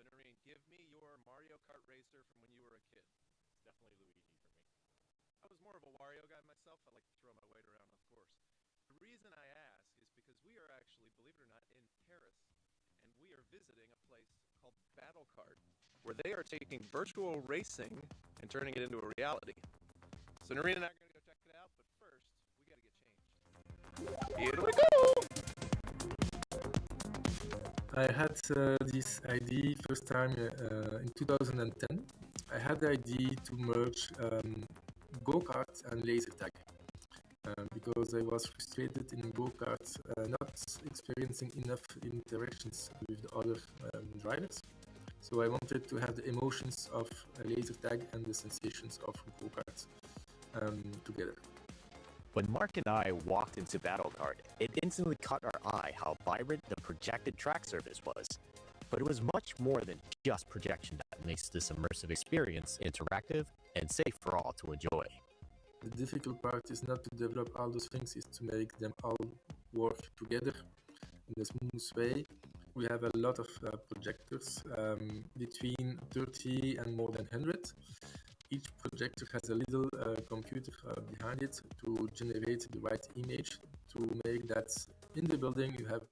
So Noreen, give me your Mario Kart racer from when you were a kid. It's definitely Luigi for me. I was more of a Wario guy myself. I like to throw my weight around on the course. The reason I ask is because we are actually, believe it or not, in Paris, and we are visiting a place called Battle Kart, where they are taking virtual racing and turning it into a reality. So Noreen and I are going to go check it out, but first, we got to get changed. Here we go! I had this idea first time in 2010. I had the idea to merge go-kart and laser tag because I was frustrated in go-kart, not experiencing enough interactions with the other drivers. So I wanted to have the emotions of laser tag and the sensations of go-kart together. When Mark and I walked into Battle Kart, it instantly caught our eye how vibrant the projected track surface was. But it was much more than just projection that makes this immersive experience interactive and safe for all to enjoy. The difficult part is not to develop all those things, is to make them all work together in a smooth way. We have a lot of projectors, between 30 and more than 100. Each projector has a little computer behind it to generate the right image to make that in the building you have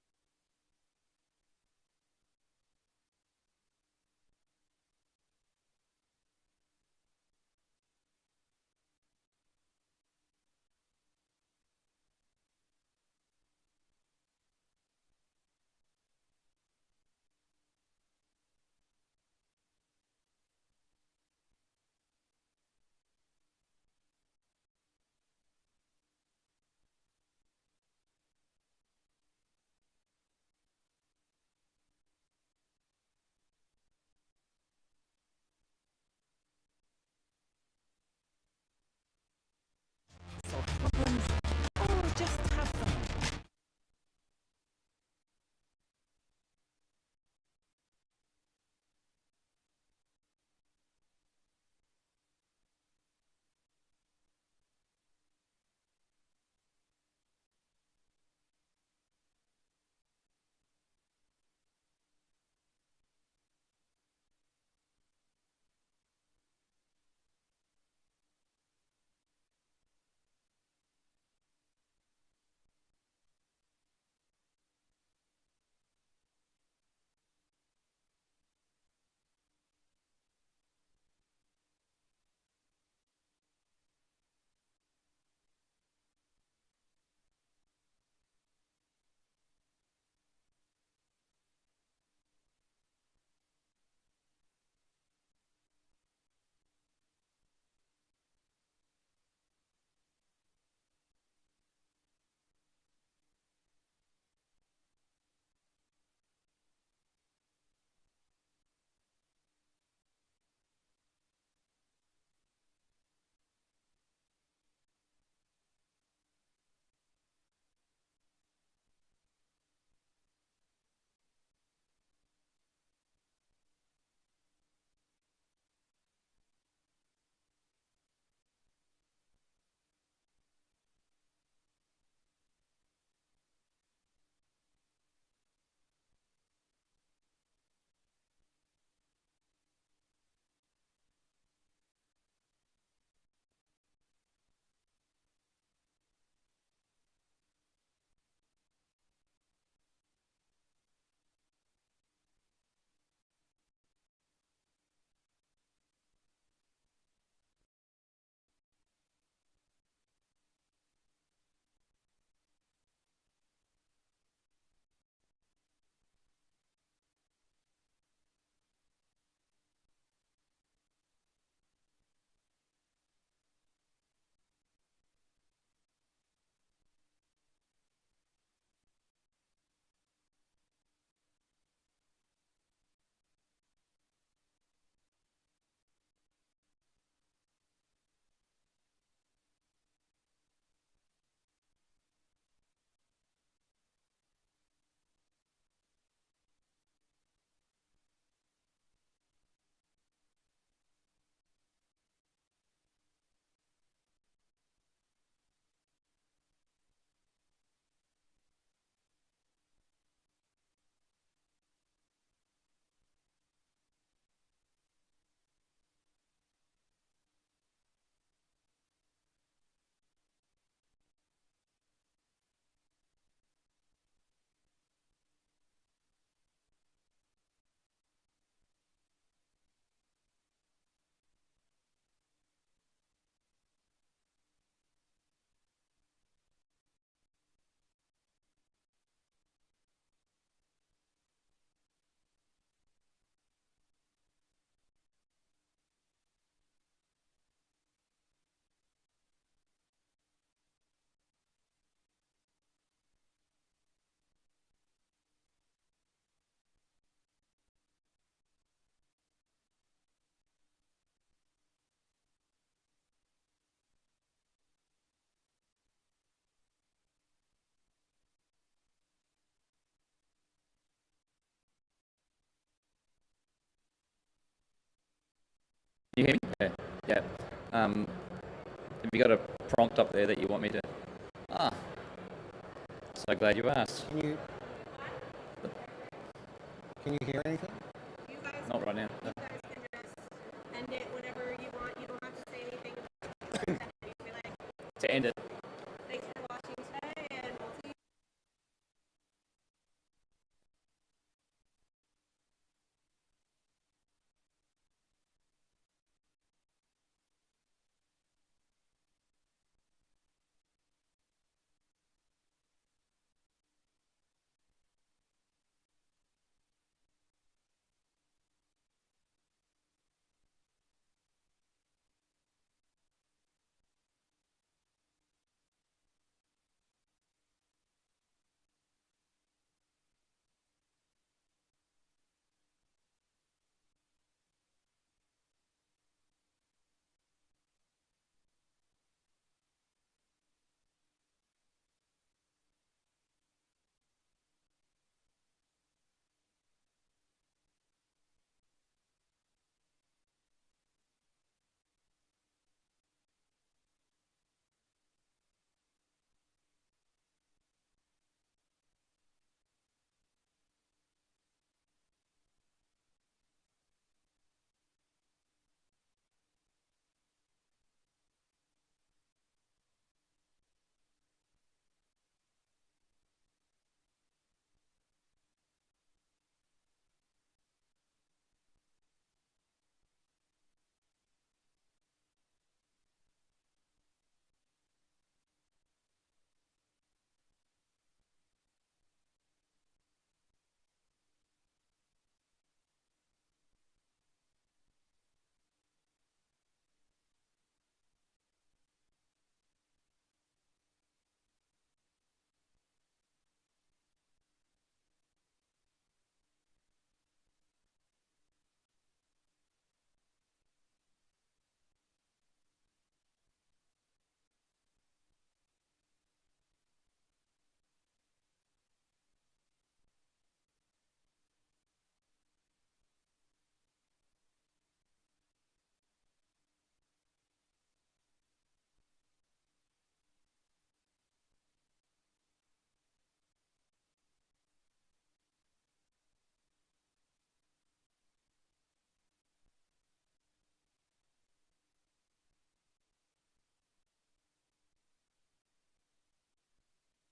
you hear me? Yeah. Yeah. Have you got a prompt up there that you want me to? Ah. So glad you asked. Can you hear anything? You guys, Not right now. you guys can just end it whenever you want. You don't have to say anything. About it. You feel like, To end it. thanks for watching today, and we'll see you.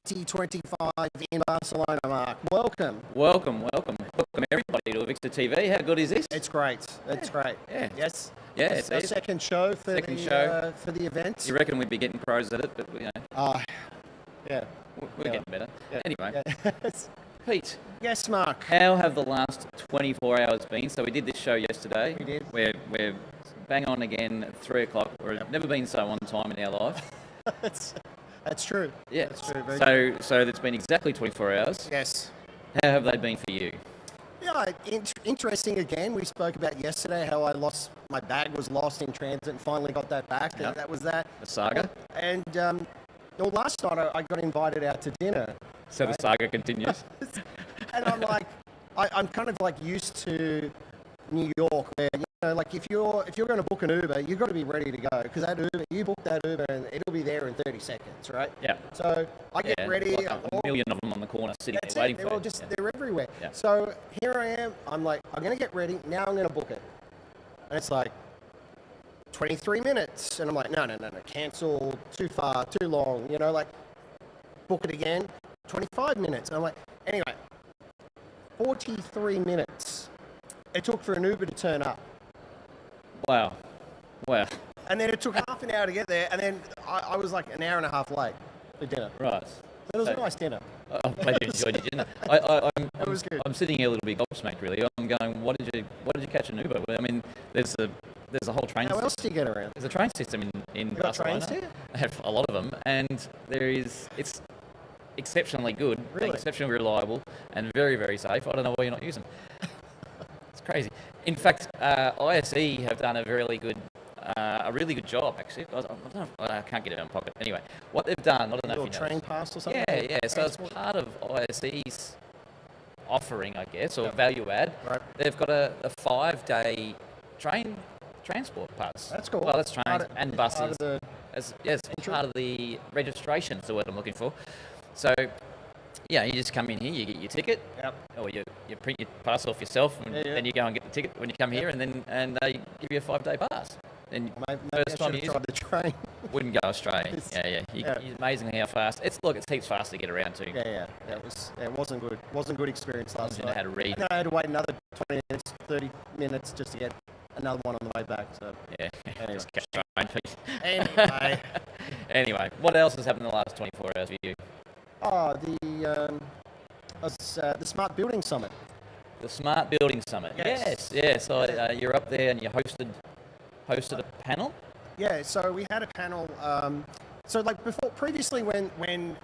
T25 in Barcelona, Mark. Welcome. Welcome everybody to AVIXA TV. How good is this? It's great. It's great. Yeah. Yes. Yeah, It's our second show for the event. You reckon we'd be getting pros at it, but Yeah. we're getting better. Yeah. Anyway, Yeah. Pete, Yes, Mark. how have the last 24 hours been? So we did this show yesterday. We did. We're bang on again at 3 o'clock. We've never been so on time in our life. That's true. Yeah. That's true. Very So it's been exactly 24 hours. Yes. How have they been for you? Yeah, interesting again. We spoke about yesterday how my bag was lost in transit and finally got that back. Yep. That was that. The saga. And last night I got invited out to dinner. So the saga continues. And I'm like, I'm kind of like used to New York where, like if you're going to book an Uber, you've got to be ready to go because you book that Uber and it'll be there in 30 seconds, right? Yeah. So I get ready. Like a million of them on the corner sitting there waiting for you. They're everywhere. Yeah. So here I am. I'm like, I'm going to get ready. Now I'm going to book it. And it's like 23 minutes. And I'm like, no, cancel, too far, too long. Like book it again, 25 minutes. And I'm like, anyway, 43 minutes. It took for an Uber to turn up. Wow. And then it took half an hour to get there, and then I was like an hour and a half late for dinner. Right. It was a nice dinner. I'm glad you enjoyed your dinner. It was good. I'm sitting here a little bit gobsmacked, really. I'm going, what did you catch an Uber? I mean, there's a whole train. How else do you get around? There's a train system in You got Barcelona. trains here? I have a lot of them, and it's exceptionally good, Really? exceptionally reliable, and very, very safe. I don't know why you're not using them. It's crazy. In fact, ISE have done a really good job, actually. I can't get it in my pocket. Anyway, what they've done, I don't know if you know. Train pass or something? Yeah. So as part of ISE's offering, I guess, or value add, Right. they've got a 5-day train transport parts. That's cool. Well, that's trains Part of- and part buses. of the It's part of the registration. Is the word I'm looking for. So, yeah, you just come in here, you get your ticket, Yep. or you print your pass off yourself, and Yeah, yeah. then you go and get the ticket when you come here, and they give you a 5-day pass. And Maybe first I time should you have tried the train. wouldn't go astray. Yeah. Yeah. It's amazing how fast. It's heaps fast to get around to. Yeah. It wasn't good. Wasn't a good experience last Didn't know night. how to read. And then I had to wait another 20 minutes, 30 minutes just to get another one on the way back. So Yeah. Anyway. Just catch train. anyway, Anyway, what else has happened in the last 24 hours for you? the Smart Building Summit. The Smart Building Summit. Yes. Yes. So you're up there and you hosted a panel. Yeah, so we had a panel. So like previously when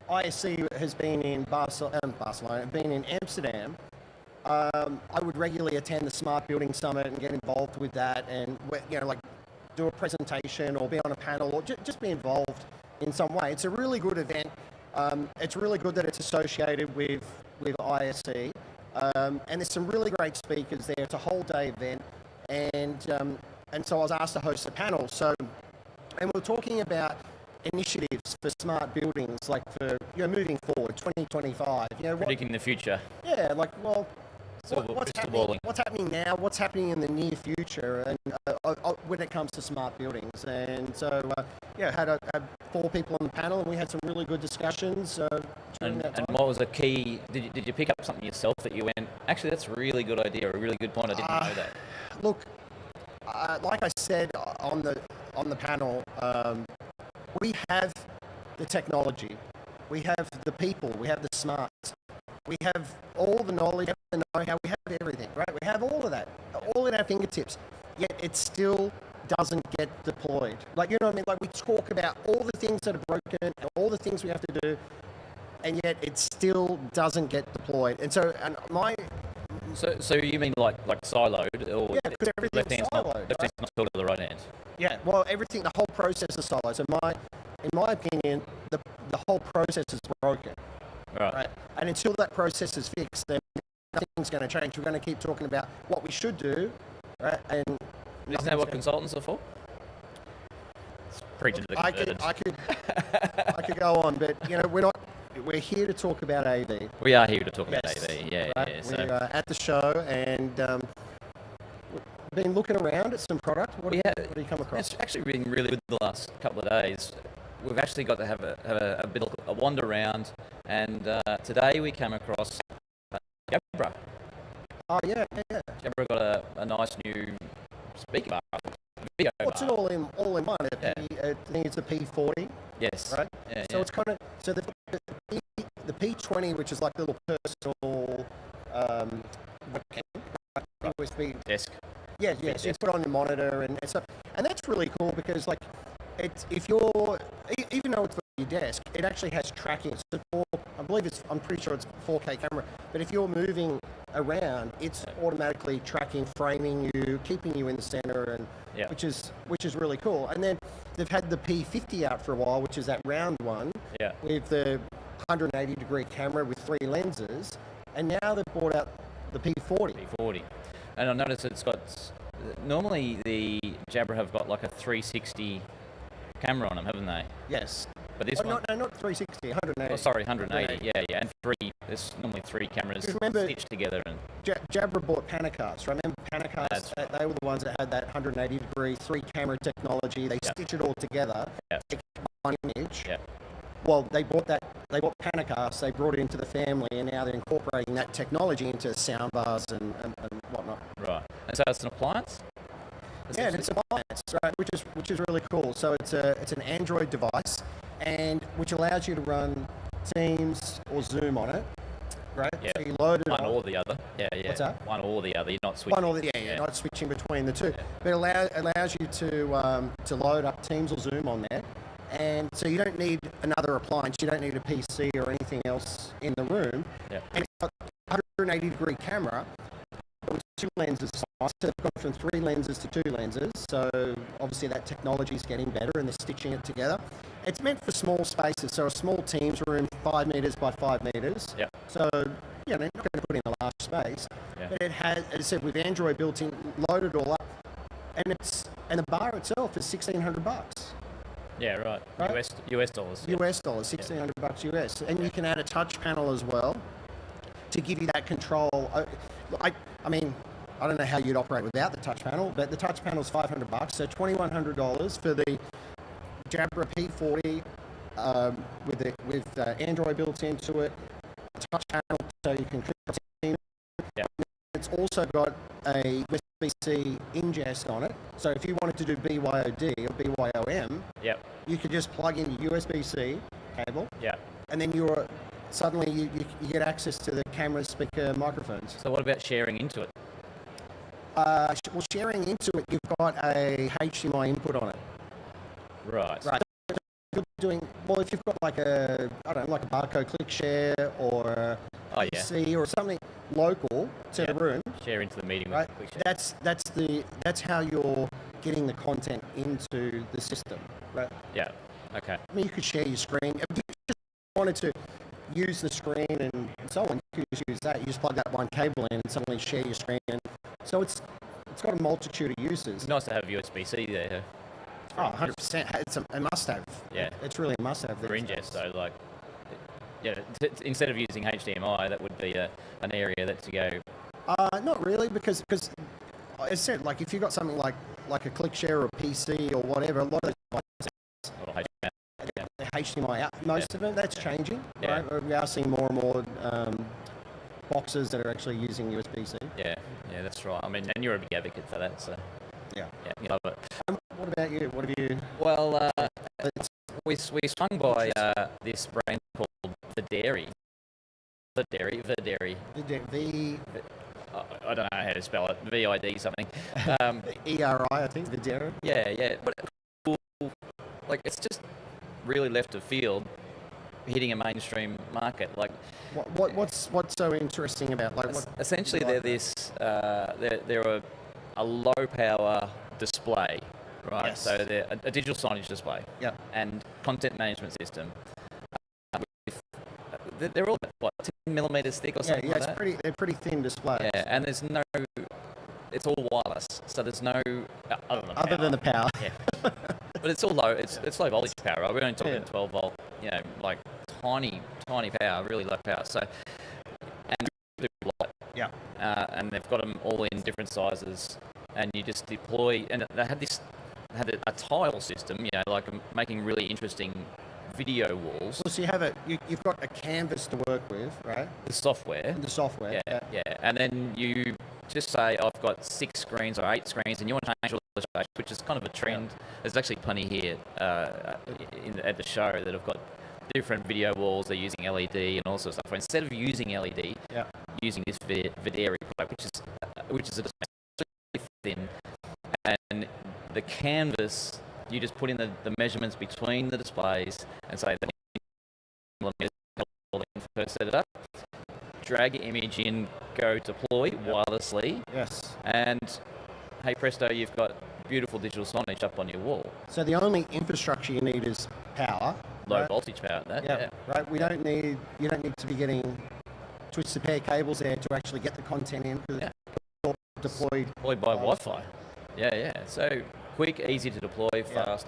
ISE has been in Barcelona, been in Amsterdam, I would regularly attend the Smart Building Summit and get involved with that, and like do a presentation or be on a panel or just be involved in some way. It's a really good event. It's really good that it's associated with ISE, and there's some really great speakers there. It's a whole day event, and so I was asked to host a panel. And we're talking about initiatives for smart buildings, like for moving forward, 2025. Predicting the future. Yeah, like Crystal what's happening now? What's happening in the near future? And when it comes to smart buildings, and so had 4 people on the panel, and we had some really good discussions. And what was the key? Did you pick up something yourself that you went, actually, that's a really good idea, a really good point. I didn't know that. Look, like I said on the panel, we have the technology, we have the people, we have the smarts, we have all the knowledge, the know-how, we have everything, right? We have all of that, all at our fingertips, yet it still doesn't get deployed. Like, you know what I mean? Like, we talk about all the things that are broken, and all the things we have to do, and yet it still doesn't get deployed. And so, So you mean like siloed, or yeah, because everything's siloed. Left hand's not still to the right hand? Yeah, well, the whole process is siloed. So in my opinion, the whole process is broken. Right. And until that process is fixed, then nothing's going to change. We're going to keep talking about what we should do, right? And isn't that what consultants are for? It's preaching to the converted. I could go on, but we're here to talk about AV. We are here to talk about Yes. AV. Yeah. Right? So We're at the show, and we've been looking around at some product. What do you come across? It's actually been really good the last couple of days. We've actually got to have a bit of a wander around, and today we came across Jabra. Oh yeah. Jabra got a nice new speaker bar, video Well, it's an bar. all in one. Yeah. I think it's the P40, Yes. right? Yeah, So it's kind of the P20, which is like a little personal webcam, right? USB. desk. Yeah. So you put it on your monitor and stuff, and that's really cool because like if you're even though it's for your desk, it actually has tracking. So I'm pretty sure it's 4K camera, but if you're moving around, it's automatically tracking, framing you, keeping you in the center, and which is really cool. And then they've had the P50 out for a while, which is that round one with the 180-degree camera with 3 lenses, and now they've brought out the P40. P40. And I noticed it's got, normally the Jabra have got like a 360 camera on them, haven't they? Yes. But this one... No, not 360, 180. Oh, sorry, 180. Yeah. And 3, there's normally 3 cameras stitched together. And Jabra bought Panacasts. Remember Panacasts? They were the ones that had that 180-degree 3-camera technology. They stitch it all together, take one image. Yeah. Well, they bought Panacasts, they brought it into the family, and now they're incorporating that technology into soundbars and whatnot. Right. And so it's an appliance? Yeah, and it's an appliance, right, which is really cool. So it's an Android device, and which allows you to run Teams or Zoom on it, right? Yeah. So you load it One on. or the other. Yeah. What's that? One or the other. You're not switching. One or the you're not switching between the two. But it allows you to load up Teams or Zoom on there, and so you don't need another appliance. You don't need a PC or anything else in the room. Yeah. And it's got a 180-degree camera with 2 lenses. So they've gone from 3 lenses to 2 lenses. So obviously that technology is getting better, and they're stitching it together. It's meant for small spaces. So a small Teams room, 5 meters by 5 meters. Yeah. So they're not going to put in a large space. Yeah. But it has, as I said, with Android built in, load it all up, and the bar itself is $1,600. Yeah, right. Right? US dollars. Yeah. US dollars, $1,600 US, and you can add a touch panel as well to give you that control. I mean, I don't know how you'd operate without the touch panel, but the touch panel is $500, so $2,100 for the Jabra P40 with Android built into it, touch panel so you can control. Yeah. It's also got a USB-C ingest on it, so if you wanted to do BYOD or BYOM, Yep. you could just plug in your USB-C cable, Yeah. and then suddenly you get access to the camera, speaker, microphones. So what about sharing into it? Well, sharing into it, you've got a HDMI input on it. Right. Right. If you've got like a barcode click share or a Oh, yeah. PC or something local to the room, Share into the meeting right? with QuickShare. That's how you're getting the content into the system, right? Yeah. Okay. I mean, you could share your screen. If you just wanted to use the screen and so on, you could just use that. You just plug that one cable in and suddenly share your screen. So it's got a multitude of uses. It's nice to have USB-C there. Oh, 100%. It's a must-have. Yeah. It's really a must-have. For ingest, so like, yeah, instead of using HDMI, that would be an area that to go. Not really, because as I said, like if you've got something like a ClickShare or a PC or whatever, a lot of Or HDMI. the HDMI out, most of it, that's changing. Yeah. Right? We are seeing more and more boxes that are actually using USB-C. Yeah, that's right. I mean, and you're a big advocate for that, so Yeah. you love it. What about you? What have you? Well, we swung by this brand called Videri. Videri. I don't know how to spell it. VID something. ERI, I think. Videri. Yeah. But cool. Like, it's just really left of field, hitting a mainstream market. Like, What's so interesting about essentially they're this they're a low power display, right? Yes. So they're a digital signage display. Yep. And content management system. They're all what 10 millimeters thick or something yeah, like that. they're pretty thin displays. Yeah, and it's all wireless, so there's no Other than the power. Yeah. But it's all low. It's low voltage power. Right? We're only talking 12 volt. Like tiny power, really low power. So and light. Yeah. And they've got them all in different sizes, and you just deploy. And they had a tile system. Like making really interesting video walls. Well, so you've got a canvas to work with, right? The software. The software. Yeah. And then you just say, I've got 6 screens or 8 screens, and you want to change all the shapes, which is kind of a trend. Yeah. There's actually plenty here at the show that have got different video walls. They're using LED and all sorts of stuff. Instead of using LED, using this Videri product, which is a really thin, and the canvas, you just put in the measurements between the displays and say that first set it up, drag your image in, go deploy wirelessly. Yes. And hey presto, you've got beautiful digital signage up on your wall. So the only infrastructure you need is power. Low voltage power. Yeah. Right. You don't need to be getting twisted pair cables there to actually get the content in. Yeah. Deployed by Wi-Fi. Yeah. So quick, easy to deploy, fast.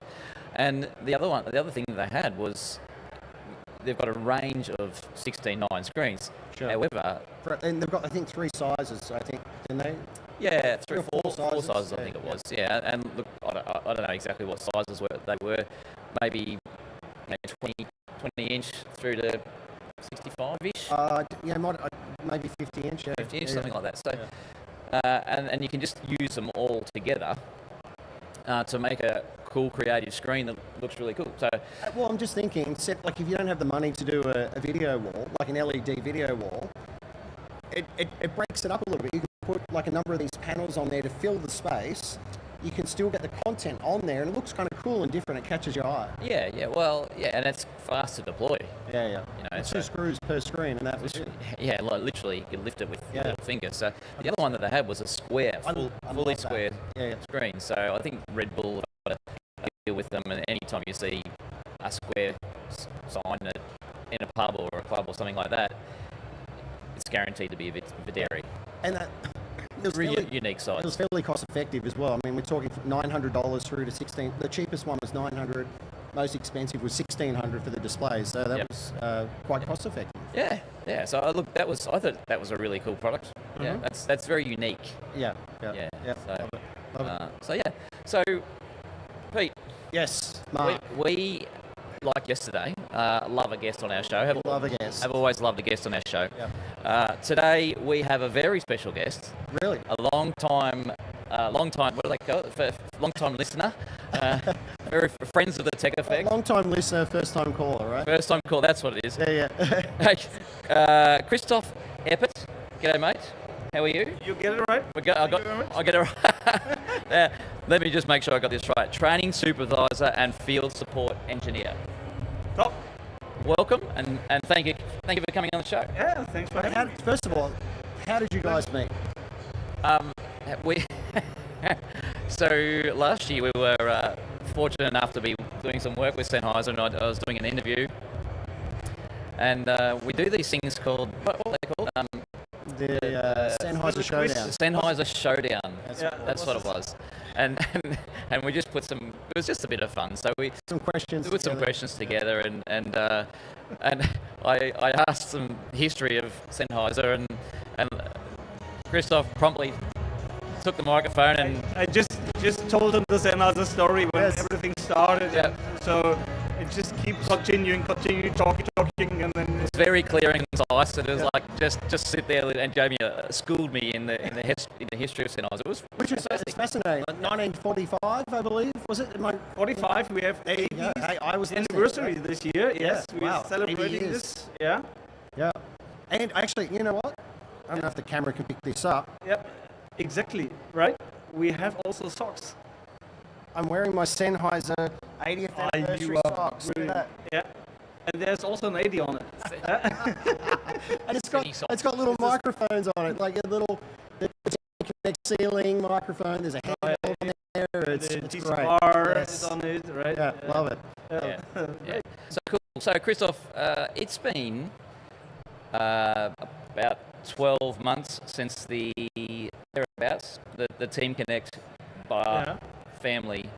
And the other thing that they had was they've got a range of 16:9 screens. Sure. However, and they've got, I think, 3 sizes. I think, didn't they? Yeah, 3 or or 4 sizes. I think it was. Yeah. And look, I don't know exactly what sizes they were. Maybe 20 inch through to 65-ish. Maybe 50 inch. 50 inch, something like that. So, and you can just use them all together to make a cool, creative screen that looks really cool. So, well, I'm just thinking, if you don't have the money to do a video wall, like an LED video wall, it breaks it up a little bit. You can put like a number of these panels on there to fill the space. You can still get the content on there, and it looks kind of cool and different. It catches your eye. Yeah, and it's fast to deploy. Yeah. It's 2 screws per screen, and that was it. Yeah, like literally, you can lift it with your little finger. So the other one that they had was a square, fully square screen. So I think Red Bull got a deal with them, and anytime you see a square sign in a pub or a club or something like that, it's guaranteed to be a Videri. And was really fairly, unique size. it was fairly cost effective as well. I mean, we're talking from $900 through to 16. The cheapest one was 900. Most expensive was 1600 for the displays. So that was quite cost effective. Yeah, yeah. So look, I thought that was a really cool product. Yeah, that's very unique. Yeah. Yeah. Love it. Love it. So yeah. So Pete, Yes, Mark. we like yesterday, love a guest on our show. Love a guest. I've always loved a guest on our show. Yep. Today we have a very special guest. Really? A long time, what do they call it? Long time listener. Very friends of the Tech Effect. Long time listener, first time caller, right? First time call, that's what it is. Yeah. Hey, Christoph Eppert. G'day, mate. How are you? You get it right? I get it right. Let me just make sure I got this right. Training supervisor and field support engineer. Top. Welcome and thank you for coming on the show. Yeah, thanks for having me. First of all, how did you guys meet? So last year we were fortunate enough to be doing some work with Sennheiser, and I was doing an interview. And we do these things called, what are they called? The Sennheiser Showdown. Sennheiser Showdown. That's what it was. was. And we just put some. It was just a bit of fun. So we Some questions. put some questions together, and I asked some history of Sennheiser, and Christoph promptly took the microphone and I just told him the Sennheiser story when Yes. everything started. Yeah. So it just keeps continue, talking, and then it's very clear and concise. It was like just sit there and Jamie schooled me in the history of Sennheiser. It was Which is fascinating. Like 1945, I believe, was it? 45. We have There you go. Hey, I was listening. anniversary this year. Yes, we're wow, 80 celebrating years. this. Yeah. Yeah. And actually, you know what? I don't know if the camera can pick this up. Yep. Exactly. Right. We have also socks. I'm wearing my Sennheiser 80th anniversary socks. Look at that. Yeah. And there's also an 80 on it. And it's got little microphones on it, like a little ceiling microphone. There's a handheld on there. It's DC great. bar Yes. is on it, right? Yeah, love it. yeah. So cool. So Christoph, it's been about 12 months since the Team Connect bar family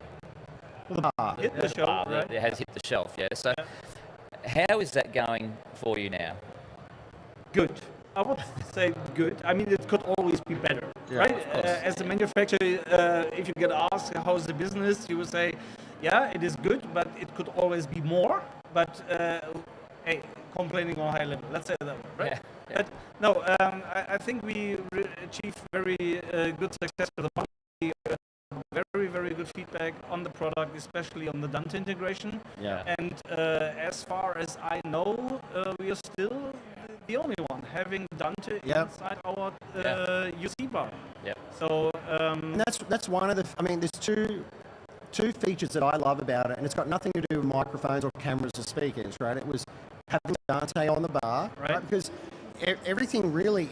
Hit the show, right? it has hit the shelf. Yeah. So how is that going for you now? Good. I would say good. I mean, it could always be better, right? As a manufacturer, if you get asked how's the business, you would say, yeah, it is good, but it could always be more. But hey, complaining on high level, let's say that, right? Yeah. But no, I think we achieved very good success with the money. Very, very good feedback on the product, especially on the Dante integration. Yeah. And as far as I know, we are still the only one having Dante inside our UC bar. Yeah. So And that's one of the. I mean, there's two features that I love about it, and it's got nothing to do with microphones or cameras or speakers, right? It was having Dante on the bar, right? Because everything really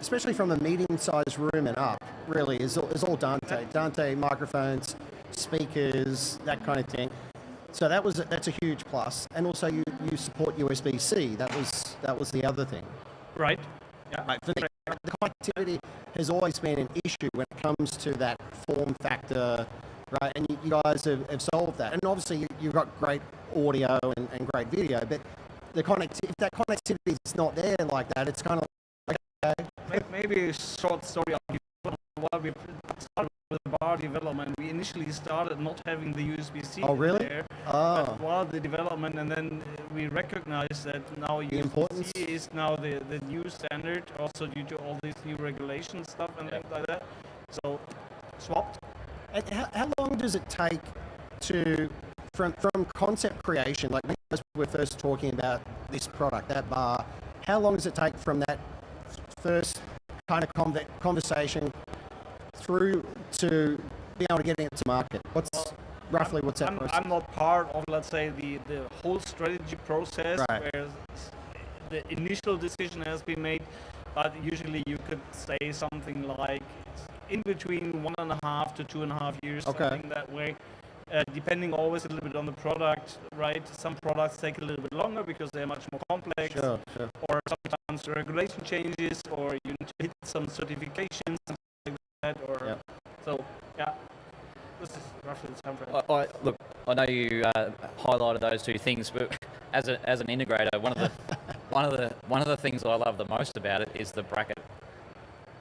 especially from a medium-sized room and up, really is all Dante. Dante microphones, speakers, that kind of thing. So that's a huge plus, and also you support USB-C. That was the other thing. right. Yeah. Right, for the connectivity has always been an issue when it comes to that form factor, right? And you guys have solved that. And obviously you've got great audio and great video, but if that connectivity is not there like that, it's kind of like, okay. Maybe a short story. While we started with the bar development, we initially started not having the USB-C there. But while the development, and then we recognized that now USB-C is now the new standard, also due to all these new regulation stuff and things like that. So swapped. And how long does it take from concept creation, like when we were first talking about this product, that bar, how long does it take from that first kind of conversation through to being able to get it into market? What's that process? I'm not part of, let's say, the whole strategy process where the initial decision has been made, but usually you could say something like in between 1.5 to 2.5 years, something that way. Depending always a little bit on the product, right? Some products take a little bit longer because they're much more complex, or sometimes the regulation changes, or you need to hit some certifications, like I know you highlighted those two things, but as an integrator, one of the things I love the most about it is the bracket.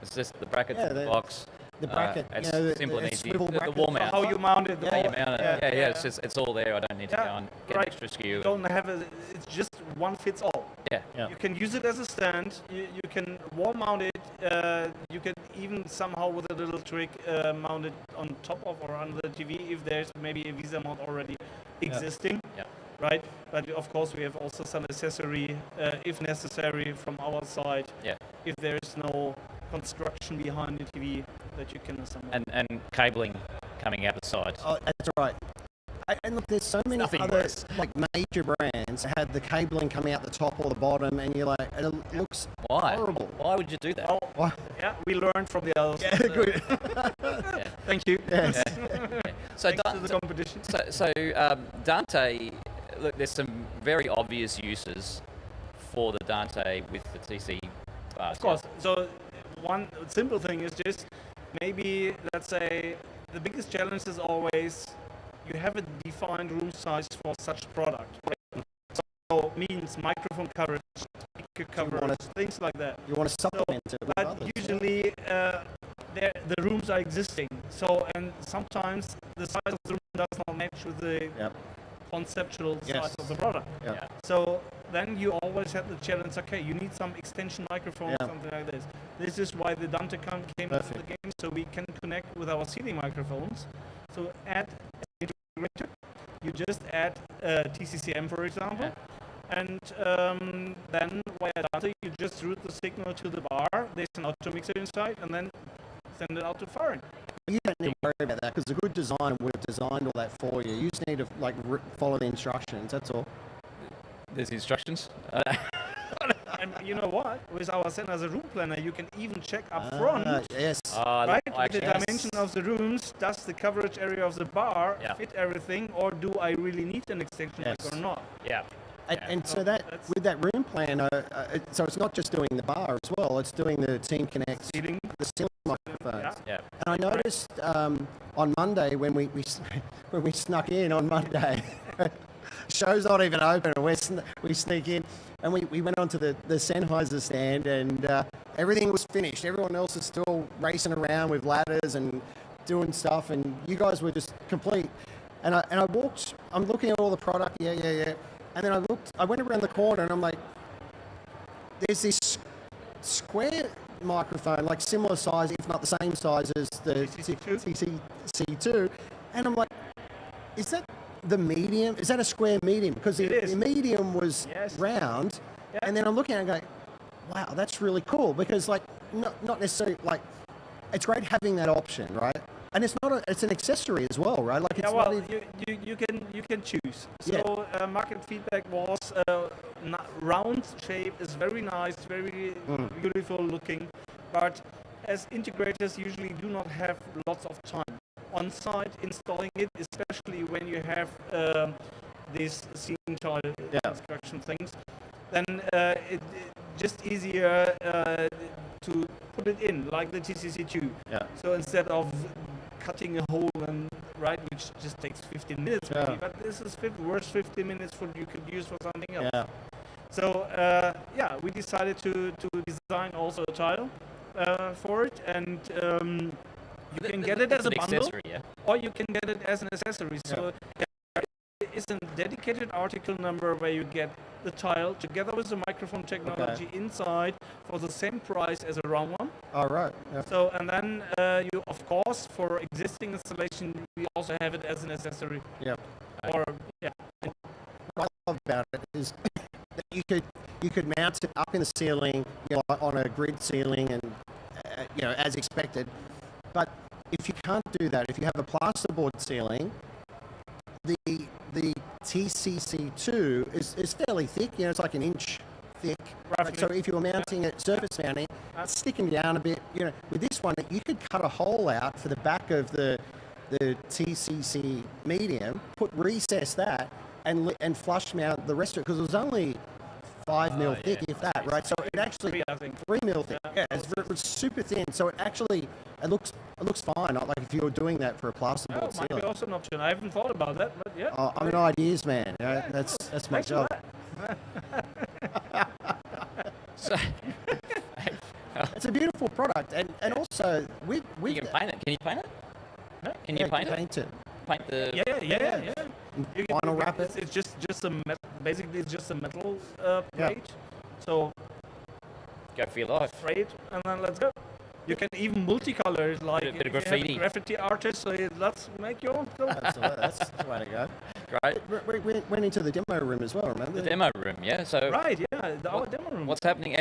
It's just the brackets in the box. The bracket, it's simple and easy. swivel The wall mount. How you mount it. How you mount it. Yeah. It's all there. I don't need to go and get an extra skew. You don't have it's just one fits all. Yeah. You can use it as a stand. You can wall mount it. You can even somehow with a little trick mount it on top of or under the TV if there's maybe a VISA mount already existing. Yeah. Right. But of course we have also some accessory if necessary from our side. Yeah. If there is no construction behind the TV that you can assemble. And cabling coming out the side. Oh, that's right. And look, there's so many other like major brands that have the cabling coming out the top or the bottom, and you're like, and it looks horrible. Why would you do that? Well, yeah, we learned from the others. Yeah, good. Thank you. Yes. So, to the competition. So Dante, look, there's some very obvious uses for the Dante with the TC bars. Of course. So one simple thing is just maybe, let's say, the biggest challenge is always you have a defined room size for such product. Right? So means microphone coverage, speaker coverage, things like that. You want to supplement it with but others. usually the rooms are existing. So and sometimes the size of the room does not match with the conceptual size of the product. Yeah. So then you always have the challenge, okay, you need some extension microphone or something like this. This is why the Dante came into the game, so we can connect with our CD microphones. So add an integrator, you just add TCCM, for example, and then via Dante you just route the signal to the bar, there's an auto mixer inside, and then send it out to firing. You don't need to worry about that because a good designer would have designed all that for you. You just need to like follow the instructions. That's all. There's instructions. And you know what? With our Send as a room planner, you can even check up front. Yes. Right? With the dimension of the rooms, does the coverage area of the bar fit everything, or do I really need an extension mic or not? Yeah. And so that with that room planner, so it's not just doing the bar as well. It's doing the Team Connect, Seating. the ceiling microphones. Yeah. And I noticed on Monday when we snuck in on Monday, show's not even open, and we sneak in, and we went onto the Sennheiser stand, and everything was finished. Everyone else is still racing around with ladders and doing stuff, and you guys were just complete. And I walked. I'm looking at all the product. Yeah. And then I went around the corner, and I'm like, there's this square microphone, like similar size, if not the same size as the TCC2. And I'm like, is that the medium? Is that a square medium? Because the medium was round. Yeah. And then I'm looking at it and going, wow, that's really cool. Because like, not necessarily like, it's great having that option, right? And it's not it's an accessory as well, right? Like it's you can choose. So market feedback was round shape is very nice, very beautiful looking, but as integrators usually do not have lots of time on site installing it, especially when you have these ceiling tile construction things. Then it's just easier to put it in, like the TCC2. Yeah. So instead of cutting a hole which just takes 15 minutes maybe, but this is worth 15 minutes for you could use for something else. Yeah. So we decided to design also a tile for it, and you can get it as a bundle, or you can get it as an accessory. So there is a dedicated article number where you get the tile together with the microphone technology inside for the same price as a round one. All right. Yeah. So, and then you, of course, for existing installation, we also have it as an accessory. Yeah. Or what I love about it is that you could mount it up in the ceiling, on a grid ceiling, and as expected. But if you can't do that, if you have a plasterboard ceiling, the TCC2 is fairly thick. It's like an inch thick. Right? So if you were mounting it, surface mounting, it's sticking down a bit. With this one, you could cut a hole out for the back of the TCC medium, recess that, and flush mount the rest of it, because it was only 5 mil thick, if that, right? So it actually 3 mil thick. Yeah, it's it's super thin, so it looks fine. Not like if you were doing that for a plasterboard Oh, might be ceiling. also an option. I haven't thought about that, but yeah. Oh, I'm an ideas man. You know, Yeah, that's my Thanks for job. that. So, It's a beautiful product, and also we you can paint it. Can you paint it? Can you paint it? paint it. Paint the. Yeah. You can- Vinyl wrap it. It's just a basically it's just a metal Yeah. plate. So Go for your life. plate, and then let's go. You can even multicolor it, like Bit of if you have a graffiti. graffiti artist. So let's make your own film. Absolutely, that's the way to go. Great. We went into the demo room as well. Remember? The demo room, yeah. So Right, yeah, our demo room. what's happening?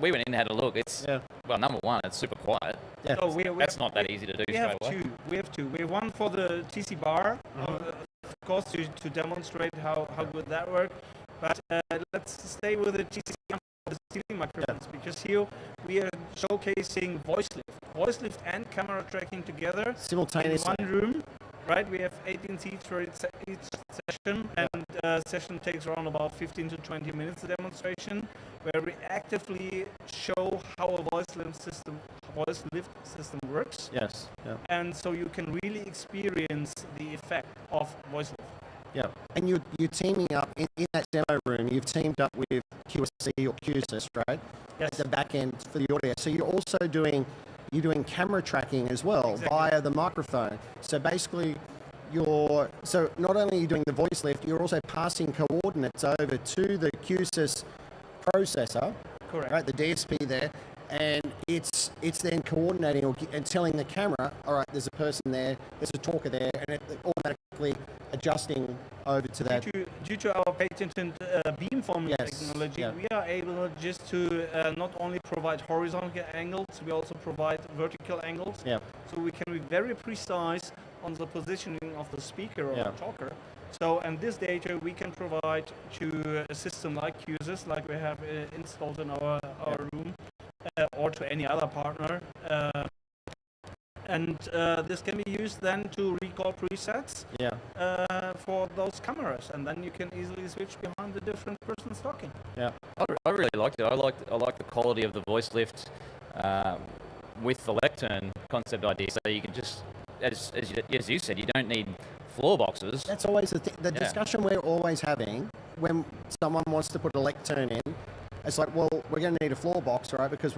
We went in and had a look. It's Yeah. well, number one, it's super quiet. Yeah. So we That's not that easy to do We straight have away. two. We have two. We have one for the TC bar, of course, to demonstrate how good that works. But let's stay with the TC for the ceiling microphones, because here we are showcasing voice lift and camera tracking together in Simultaneously. one room. Right, we have 18 seats for each session, and session takes around about 15 to 20 minutes of demonstration, where we actively show how a voice lift system works. Yes. Yeah. And so you can really experience the effect of voice lift. Yeah. And you're teaming up in that demo room. You've teamed up with QSC or QSys, right? Yes. At the back end for the audio. So you're also doing camera tracking as well via the microphone. So basically, so not only are you doing the voice lift, you're also passing coordinates over to the QSys processor. Correct. Right, the DSP there, and it's then coordinating and telling the camera, all right, there's a person there, there's a talker there, and it automatically adjusting over to that. Due to our patented beamforming Yes, technology, yeah. we are able just to not only provide horizontal angles, we also provide vertical angles. Yeah. So we can be very precise on the positioning of the speaker or Yeah. the talker. So, and this data we can provide to a system like QSys, like we have installed in our room, or to any other partner. And this can be used then to record presets Yeah. for those cameras, and then you can easily switch behind the different persons talking. Yeah. I really liked it. I like the quality of the voice lift with the lectern concept idea. So you can just, as you said, you don't need floor boxes. That's always the Yeah. discussion we're always having when someone wants to put a lectern in. It's like, well, we're going to need a floor box, right? Because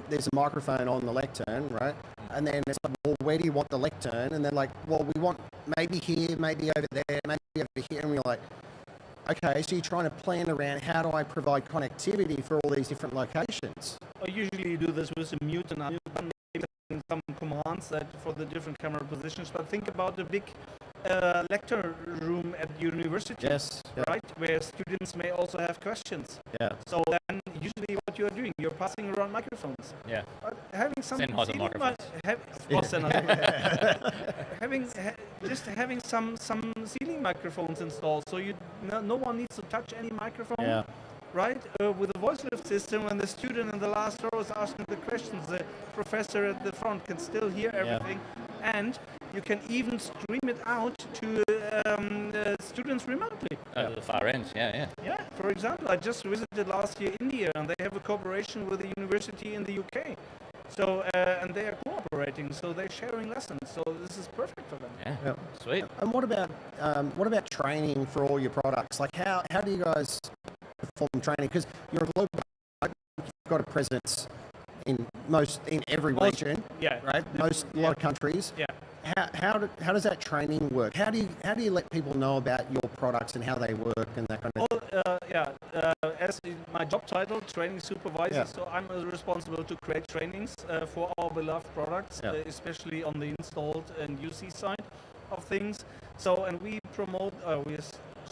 there's a microphone on the lectern, right? And then it's like, well, where do you want the lectern? And they're like, well, we want maybe here, maybe over there, maybe over here. And we're like, okay, so you're trying to plan around how do I provide connectivity for all these different locations? I usually do this with a mute and unmute button, maybe some commands that for the different camera positions. But think about the big lecture room at university, Yes. Yeah. right? Where students may also have questions. Yeah. So then usually what you're doing, you're passing around microphones. Yeah. But having some Sennheiser ceiling microphones. of course, Sennheiser. having some ceiling microphones installed, so no one needs to touch any microphone. Yeah. Right? With a voice lift system, when the student in the last row is asking the questions, the professor at the front can still hear everything, and you can even stream it out to students remotely. Over the far end, yeah. Yeah, for example, I just visited last year India, and they have a cooperation with a university in the UK. So, and they are cooperating, so they're sharing lessons. So this is perfect for them. Yeah. Yeah. Sweet. And what about training for all your products? Like how do you guys perform training? Because you're a global, you've got a presence in every region, Yeah. right? A lot of countries. Yeah. How does that training work? How do you let people know about your products and how they work and that kind of thing? Well, as in my job title, training supervisor, Yeah. so I'm responsible to create trainings for our beloved products, Yeah. especially on the installed and UC side of things. So, and we promote, we're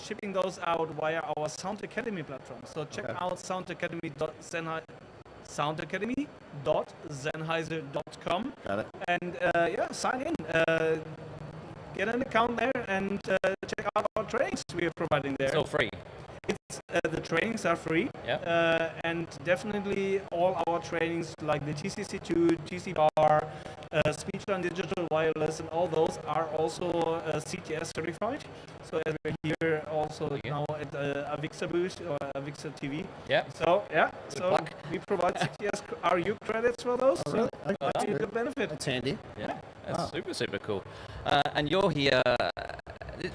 shipping those out via our Sound Academy platform. So check Okay. out soundacademy.sennheiser.com Got it. and sign in. Get an account there and check out our trainings we are providing there. It's all free. The trainings are free, Yeah. and definitely all our trainings like the TCC2, TC Bar, Speechline Digital Wireless, and all those are also CTS certified. So as we're here also now at AVIXA booth or AVIXA TV. Yeah. So we provide CTS RU credits for those. Oh, really? So that's a good benefit. That's handy. Yeah, that's super cool. And you're here.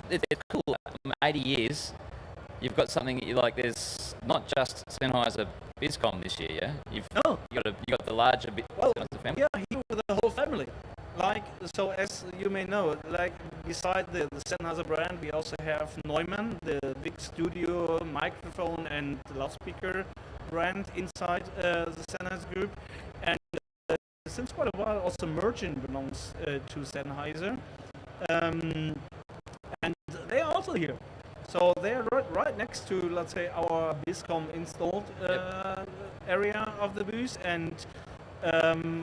It's cool. 80 years. You've got something that you like. There's not just Sennheiser BizCom this year, yeah. You got the larger Sennheiser family. Yeah, here with the whole family. Like, so as you may know, like beside the Sennheiser brand, we also have Neumann, the big studio microphone and loudspeaker brand inside the Sennheiser group, and since quite a while also Merchant belongs to Sennheiser, and they are also here. So they're right next to, let's say, our BizCom installed area of the booth, and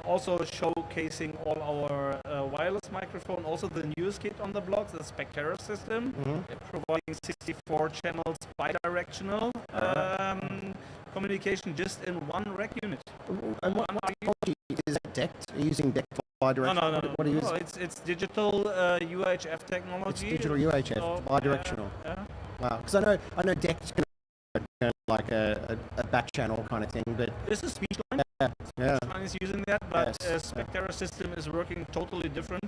also showcasing all our wireless microphone, also the newest kit on the block, the Spectera system, providing 64 channels bidirectional communication just in one rack unit. And what technology is it? DECT? Are you using DECT bidirectional? No. What are you No, using? it's digital UHF technology. It's digital UHF, So, bidirectional. Wow, because I know DECT's like a back channel kind of thing, but This is Speechline. Speechline is using that, but Spectera system is working totally different.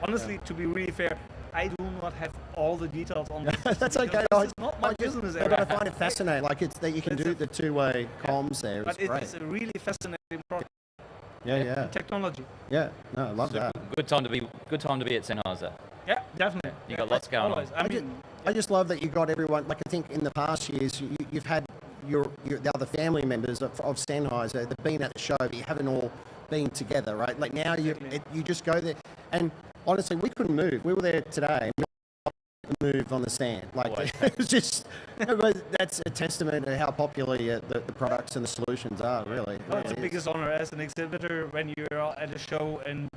Honestly, to be really fair, I do not have all the details on this. that's okay. This is not my business area. But I find it fascinating. Like it's that you can do the two-way comms there. But It's great. it's a really fascinating product. Yeah. Technology. Yeah. No, I love that. Good time to be at Sennheiser. Yeah, definitely. You got lots going Always. on. I just love that you got everyone. Like I think in the past years, you've had the other family members of Sennheiser. They've been at the show, but you haven't all been together, right? Like now you just go there, and honestly, we couldn't move. We were there today. And we moved on the stand. Like it was just. That's a testament to how popular the products and the solutions are. Really. Oh, it's the biggest honor as an exhibitor when you're at a show and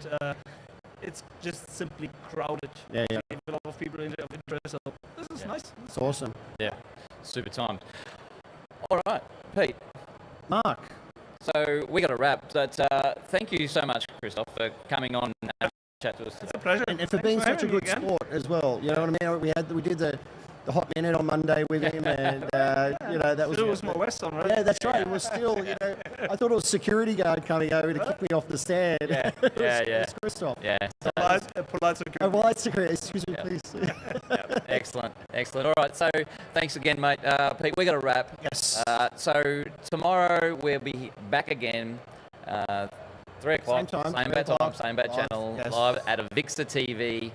it's just simply crowded. Yeah. With a lot of people of interest. So this is nice. It's awesome. Yeah, super time. All right, Pete. Mark. So we got to wrap. But thank you so much, Christoph, for coming on and chat to us. It's a pleasure. And for being such a good sport as well. You know what I mean? We did the Hot Minute on Monday with him, and that was. It was more Western, right? Yeah, that's right. It was still, I thought it was security guard coming over to kick me off the stand. Yeah, it was Christoph. Yeah. Polite security. Polite security. Excuse me, please. Excellent. All right, so thanks again, mate. Pete, we got to wrap. Yes. So tomorrow we'll be back again. 3 o'clock, same bad time, same bad channel, live at AVIXA TV.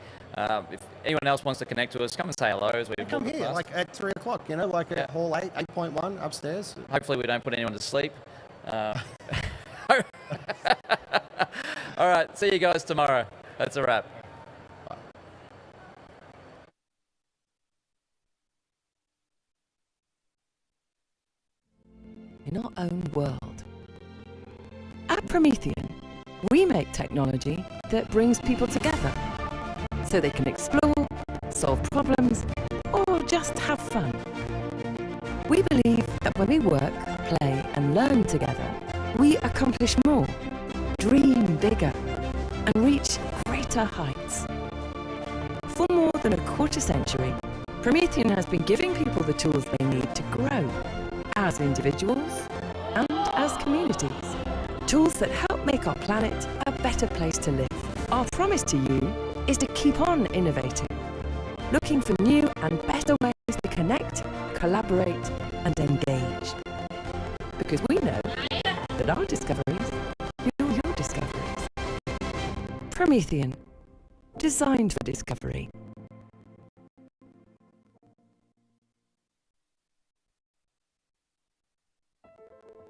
If anyone else wants to connect to us, come and say hello as we come here, like at 3 o'clock, like at Hall 8, 8.1 upstairs. Hopefully we don't put anyone to sleep. All right, see you guys tomorrow. That's a wrap. In our own world. At Promethean, we make technology that brings people together so they can explore, solve problems, or just have fun. We believe that when we work, play, and learn together, we accomplish more, dream bigger, and reach greater heights. For more than a quarter century, Promethean has been giving people the tools they need to grow as individuals and as communities. Tools that help make our planet a better place to live. Our promise to you is to keep on innovating, looking for new and better ways to connect, collaborate, and engage. Because we know that our discoveries fuel your discoveries. Promethean, designed for discovery.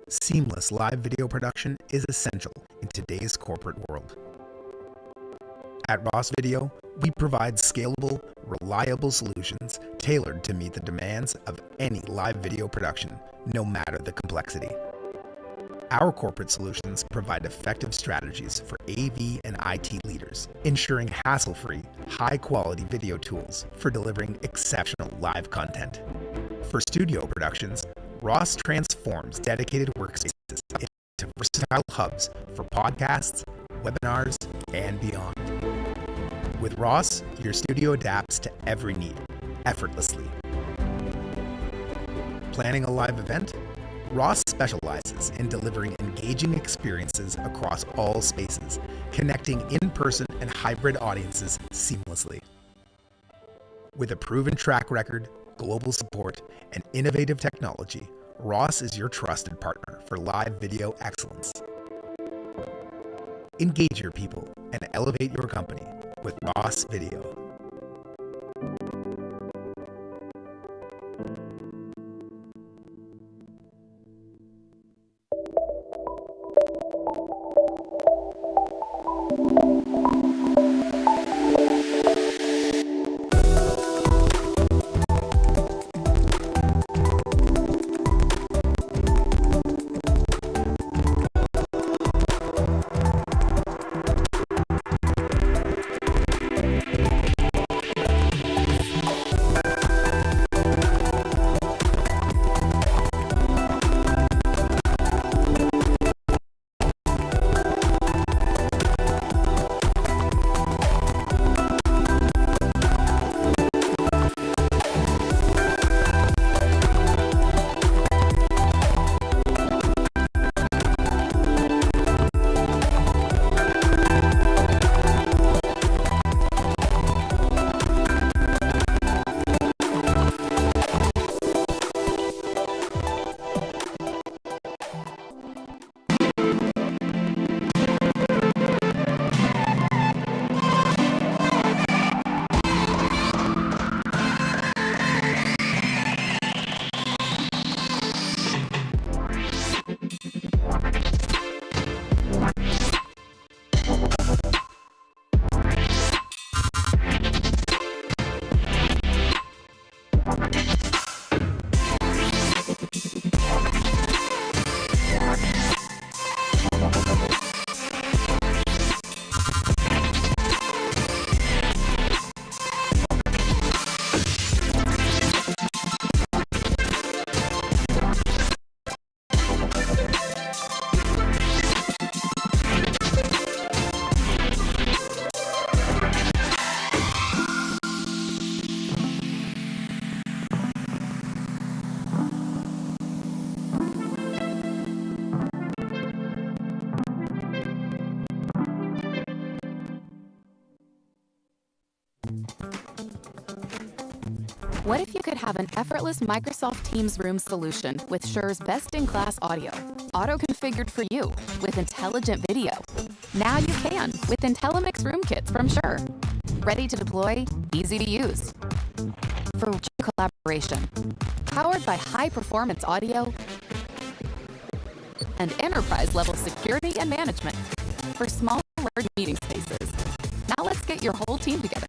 Seamless live video production is essential in today's corporate world. At Ross Video, we provide scalable, reliable solutions tailored to meet the demands of any live video production, no matter the complexity. Our corporate solutions provide effective strategies for AV and IT leaders, ensuring hassle-free, high-quality video tools for delivering exceptional live content. For studio productions, Ross transforms dedicated workspaces into versatile hubs for podcasts, webinars, and beyond. With Ross, your studio adapts to every need, effortlessly. Planning a live event? Ross specializes in delivering engaging experiences across all spaces, connecting in-person and hybrid audiences seamlessly. With a proven track record, global support, and innovative technology, Ross is your trusted partner for live video excellence. Engage your people and elevate your company with Ross Video. What if you could have an effortless Microsoft Teams room solution with Shure's best-in-class audio, auto-configured for you with intelligent video? Now you can with IntelliMix Room Kits from Shure. Ready to deploy, easy to use. For collaboration, powered by high-performance audio and enterprise-level security and management for small large meeting spaces. Now let's get your whole team together.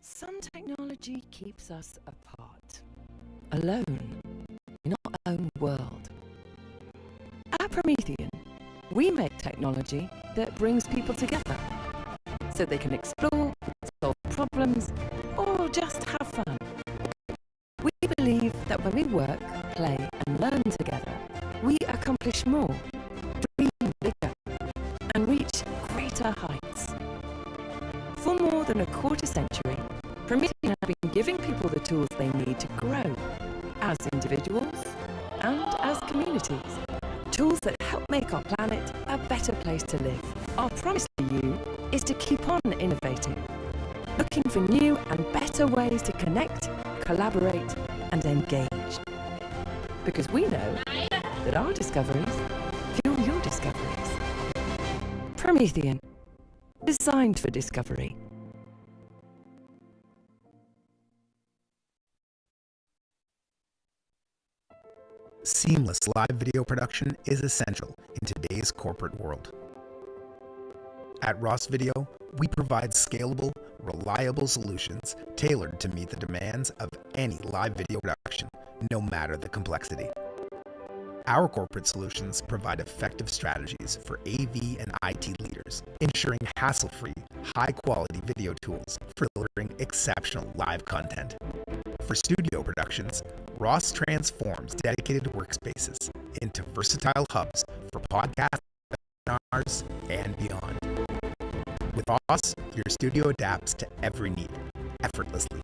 Some technology keeps us apart, alone in our own world. At Promethean, we make technology that brings people together so they can explore, solve problems, or just have fun. We believe that when we work, play, and learn together, we accomplish more, dream bigger, and reach greater heights. For more than a quarter century, Promethean has been giving people the tools they need to grow as individuals and as communities. Tools that help make our planet a better place to live. Our promise to you is to keep on innovating, looking for new and better ways to connect, collaborate, and engage. Because we know that our discoveries fuel your discoveries. Promethean, designed for discovery. Seamless live video production is essential in today's corporate world. At Ross Video, we provide scalable, reliable solutions tailored to meet the demands of any live video production, no matter the complexity. Our corporate solutions provide effective strategies for AV and IT leaders, ensuring hassle-free, high-quality video tools for delivering exceptional live content. For studio productions, Ross transforms dedicated workspaces into versatile hubs for podcasts, webinars, and beyond. With Ross, your studio adapts to every need, effortlessly.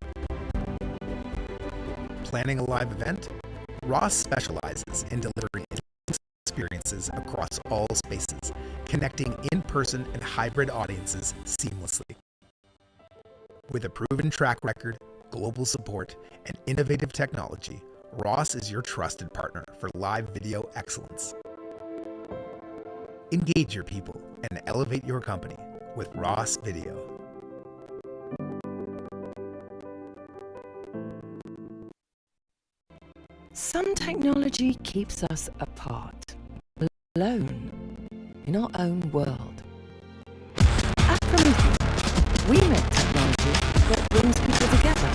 Planning a live event? Ross specializes in delivering experiences across all spaces, connecting in-person and hybrid audiences seamlessly. With a proven track record, global support, and innovative technology, Ross is your trusted partner for live video excellence. Engage your people and elevate your company with Ross Video. Some technology keeps us apart, alone in our own world. At Promethean, we make technology that brings people together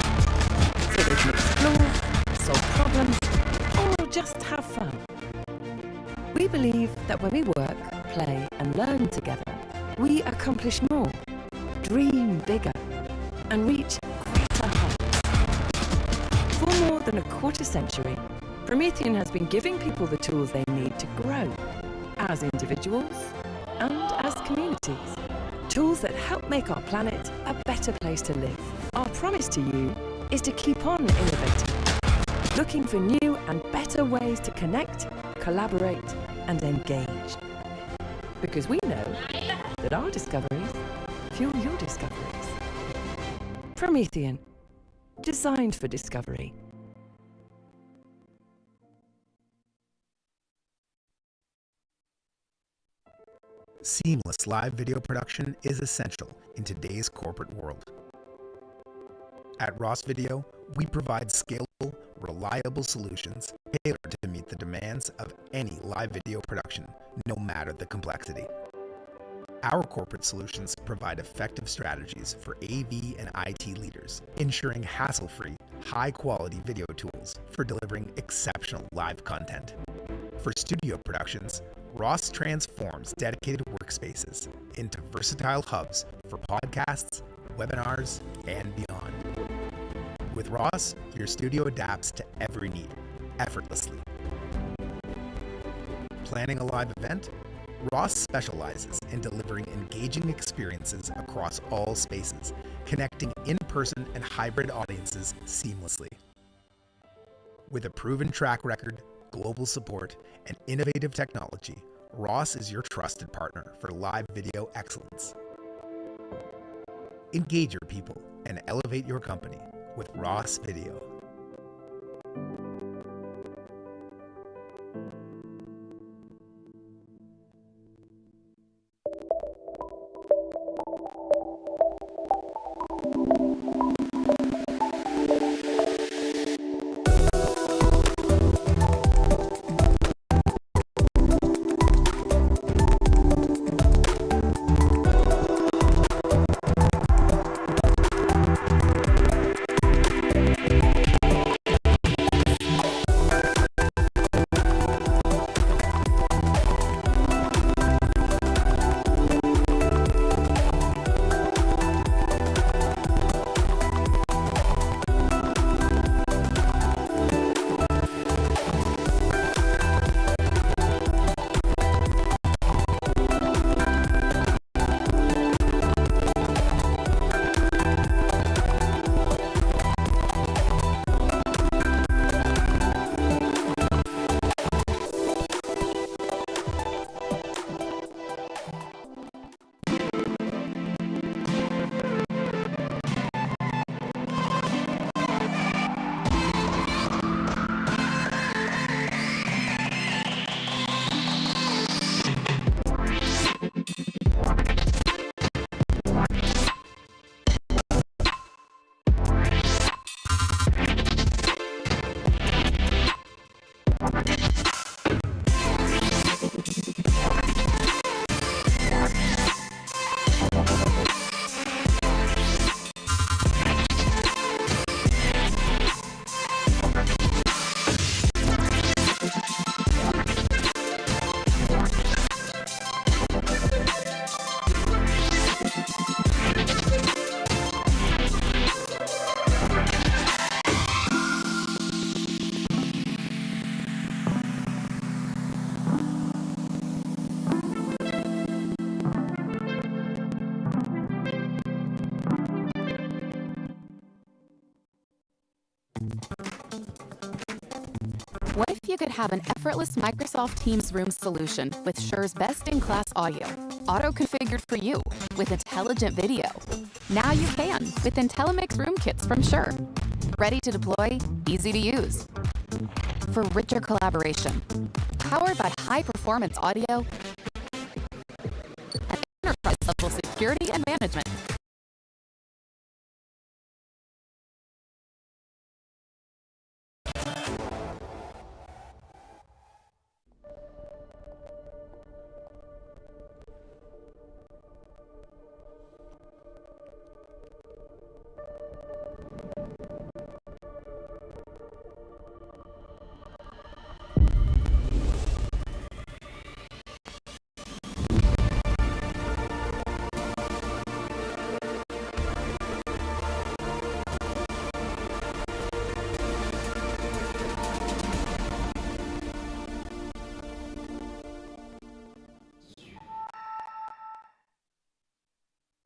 so they can explore, solve problems, or just have fun. We believe that when we work, play, and learn together, we accomplish more, dream bigger, and reach greater heights. For more than a quarter century, Promethean has been giving people the tools they need to grow as individuals and as communities. Tools that help make our planet a better place to live. Our promise to you is to keep on innovating, looking for new and better ways to connect, collaborate, and engage. Because we know that our discoveries fuel your discoveries. Promethean, designed for discovery. Seamless live video production is essential in today's corporate world. At Ross Video, we provide scalable, reliable solutions tailored to meet the demands of any live video production, no matter the complexity. Our corporate solutions provide effective strategies for AV and IT leaders, ensuring hassle-free, high-quality video tools for delivering exceptional live content. For studio productions, Ross transforms dedicated workspaces into versatile hubs for podcasts, webinars, and beyond. With Ross, your studio adapts to every need, effortlessly. Planning a live event? Ross specializes in delivering engaging experiences across all spaces, connecting in-person and hybrid audiences seamlessly. With a proven track record, global support, and innovative technology, Ross is your trusted partner for live video excellence. Engage your people and elevate your company with Ross Video. What if you could have an effortless Microsoft Teams room solution with Shure's best-in-class audio, auto-configured for you with intelligent video? Now you can with IntelliMix Room Kits from Shure. Ready to deploy, easy to use. For richer collaboration, powered by high-performance audio and enterprise-level security and management.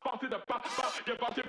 Parti de pas, il est parti